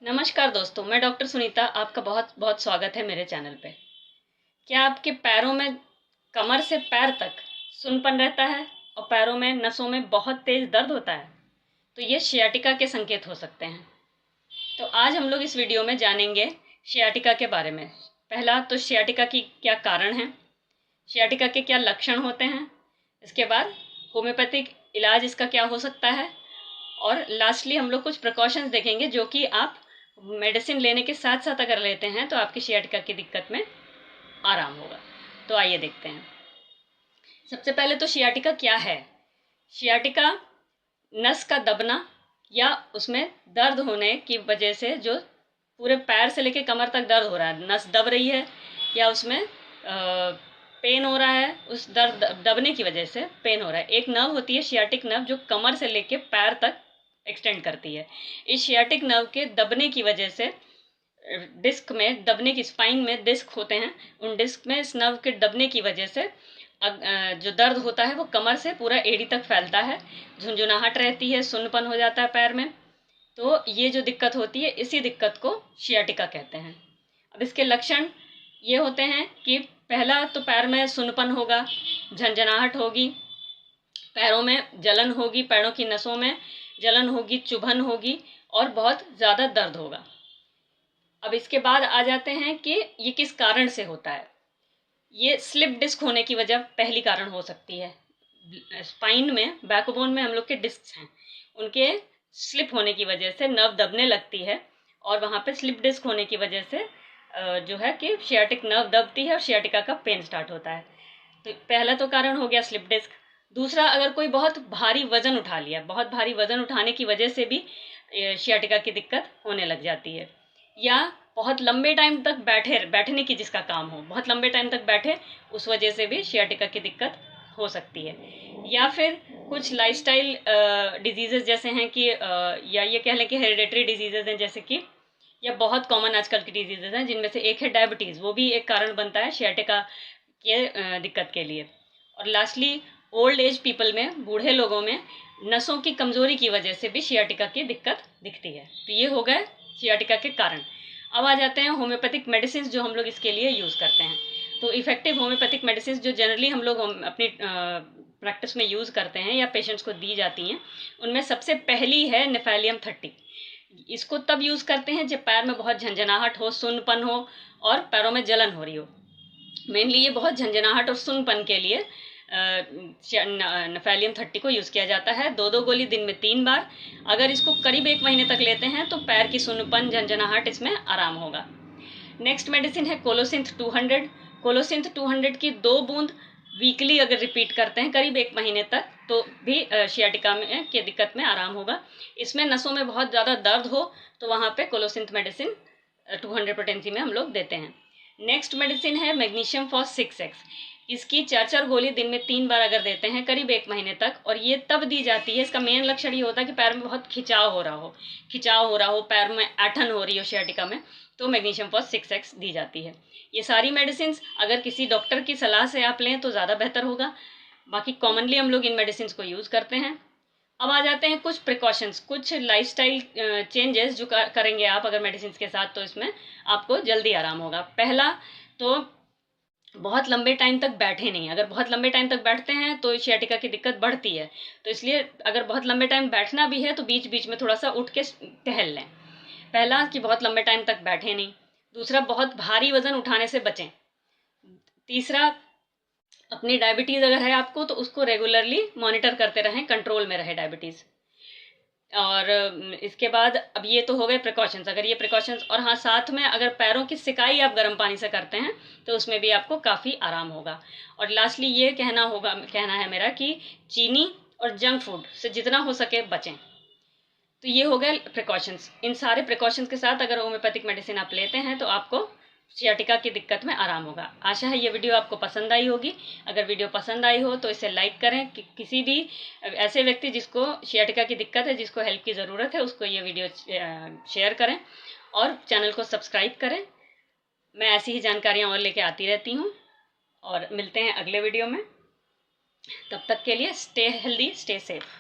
नमस्कार दोस्तों, मैं डॉक्टर सुनीता आपका बहुत बहुत स्वागत है मेरे चैनल पे। क्या आपके पैरों में कमर से पैर तक सुन्नपन रहता है और पैरों में नसों में बहुत तेज दर्द होता है? तो ये सियाटिका के संकेत हो सकते हैं। तो आज हम लोग इस वीडियो में जानेंगे सियाटिका के बारे में। पहला तो सियाटिका की क्या कारण है, सियाटिका के क्या लक्षण होते हैं, इसके बाद होम्योपैथिक इलाज इसका क्या हो सकता है, और लास्टली हम लोग कुछ प्रिकॉशंस देखेंगे जो कि आप मेडिसिन लेने के साथ साथ अगर लेते हैं तो आपकी सियाटिका की दिक्कत में आराम होगा। तो आइए देखते हैं। सबसे पहले तो सियाटिका क्या है। सियाटिका नस का दबना या उसमें दर्द होने की वजह से जो पूरे पैर से लेके कमर तक दर्द हो रहा है, नस दब रही है या उसमें पेन हो रहा है, उस दर्द दबने की वजह से पेन हो रहा है। एक नर्व होती है सियाटिक नर्व जो कमर से लेके पैर तक एक्सटेंड करती है। इस सियाटिक नर्व के दबने की वजह से डिस्क में दबने की, स्पाइन में डिस्क होते हैं, उन डिस्क में इस नर्व के दबने की वजह से जो दर्द होता है वो कमर से पूरा एड़ी तक फैलता है, झुंझुनाहट रहती है, सुन्नपन हो जाता है पैर में। तो ये जो दिक्कत होती है, इसी दिक्कत को सियाटिका कहते हैं। अब इसके लक्षण ये होते हैं कि पहला तो पैर में सुन्नपन होगा, झंझनाहट होगी, पैरों में जलन होगी, पैरों की नसों में जलन होगी, चुभन होगी और बहुत ज़्यादा दर्द होगा। अब इसके बाद आ जाते हैं कि ये किस कारण से होता है। ये स्लिप डिस्क होने की वजह पहली कारण हो सकती है। स्पाइन में, बैकबोन में हम लोग के डिस्क हैं, उनके स्लिप होने की वजह से नर्व दबने लगती है और वहाँ पे स्लिप डिस्क होने की वजह से जो है कि सियाटिक नर्व दबती है और सियाटिका का पेन स्टार्ट होता है। तो पहला तो कारण हो गया स्लिप डिस्क। दूसरा, अगर कोई बहुत भारी वजन उठा लिया, बहुत भारी वजन उठाने की वजह से भी सियाटिका की दिक्कत होने लग जाती है। या बहुत लंबे टाइम तक बैठने की जिसका काम हो, बहुत लंबे टाइम तक बैठे, उस वजह से भी सियाटिका की दिक्कत हो सकती है। या फिर कुछ लाइफस्टाइल डिजीजेस जैसे हैं कि या ये कह लें कि हेरिडेटरी डिजीजेस हैं, जैसे कि या बहुत कॉमन आजकल की डिजीजेस हैं, जिनमें से एक है डायबिटीज़, वो भी एक कारण बनता है सियाटिका के दिक्कत के लिए। और लास्टली ओल्ड एज पीपल में, बूढ़े लोगों में नसों की कमजोरी की वजह से भी सियाटिका की दिक्कत दिखती है। तो ये हो गए सियाटिका के कारण। अब आ जाते हैं होम्योपैथिक मेडिसिन जो हम लोग इसके लिए यूज़ करते हैं। तो इफेक्टिव होम्योपैथिक मेडिसिन जो जनरली हम लोग अपनी प्रैक्टिस में यूज़ करते हैं या पेशेंट्स को दी जाती हैं, उनमें सबसे पहली है नेफेलियम 30। इसको तब यूज़ करते हैं जब पैर में बहुत झंझनाहट हो, सुन्नपन हो और पैरों में जलन हो रही हो। मेनली ये बहुत झंझनाहट और सुन्नपन के लिए नेफेलियम 30 को यूज़ किया जाता है। 2-2 गोली दिन में 3 बार। अगर इसको करीब 1 महीने तक लेते हैं तो पैर की सुन्नपन, झंझनाहट इसमें आराम होगा। नेक्स्ट मेडिसिन है कोलोसिंथ 200। कोलोसिंथ 200 की 2 बूंद वीकली अगर रिपीट करते हैं करीब 1 महीने तक, तो भी सियाटिका में की दिक्कत में आराम होगा। इसमें नसों में बहुत ज़्यादा दर्द हो तो वहाँ पे कोलोसिंथ मेडिसिन 200 पोटेंसी में हम लोग देते हैं। नेक्स्ट मेडिसिन है मैग्नीशियम फॉस 6x। इसकी 4-4 गोली दिन में 3 बार अगर देते हैं करीब 1 महीने तक, और ये तब दी जाती है, इसका मेन लक्षण ये होता है कि पैर में बहुत खिंचाव हो रहा हो, पैर में ऐठन हो रही हो सियाटिका में, तो मैग्नीशियम फॉस 6x दी जाती है। ये सारी मेडिसिन अगर किसी डॉक्टर की सलाह से आप लें तो ज़्यादा बेहतर होगा। बाकी कॉमनली हम लोग इन मेडिसिन को यूज़ करते हैं। अब आ जाते हैं कुछ प्रिकॉशंस, कुछ लाइफस्टाइल चेंजेस जो करेंगे आप अगर मेडिसिन के साथ, तो इसमें आपको जल्दी आराम होगा। पहला तो बहुत लंबे टाइम तक बैठे नहीं। अगर बहुत लंबे टाइम तक बैठते हैं तो सियाटिका की दिक्कत बढ़ती है, तो इसलिए अगर बहुत लंबे टाइम बैठना भी है तो बीच बीच में थोड़ा सा उठ के टहल लें। पहला कि बहुत लंबे टाइम तक बैठे नहीं। दूसरा, बहुत भारी वजन उठाने से बचें। तीसरा, अपनी डायबिटीज़ अगर है आपको तो उसको रेगुलरली मॉनिटर करते रहें, कंट्रोल में रहे डायबिटीज़। और इसके बाद अब ये तो हो गए प्रिकॉशंस। अगर ये प्रिकॉशंस, और हाँ, साथ में अगर पैरों की सिकाई आप गर्म पानी से करते हैं तो उसमें भी आपको काफ़ी आराम होगा। और लास्टली ये कहना है मेरा कि चीनी और जंक फूड से जितना हो सके बचें। तो ये हो गए प्रिकॉशंस। इन सारे प्रिकॉशंस के साथ अगर होम्योपैथिक मेडिसिन आप लेते हैं तो आपको सियाटिका की दिक्कत में आराम होगा। आशा है ये वीडियो आपको पसंद आई होगी। अगर वीडियो पसंद आई हो तो इसे लाइक करें कि किसी भी ऐसे व्यक्ति जिसको सियाटिका की दिक्कत है, जिसको हेल्प की ज़रूरत है, उसको ये वीडियो शेयर करें और चैनल को सब्सक्राइब करें। मैं ऐसी ही जानकारियाँ और लेके आती रहती हूँ, और मिलते हैं अगले वीडियो में। तब तक के लिए स्टे हेल्दी, स्टे सेफ।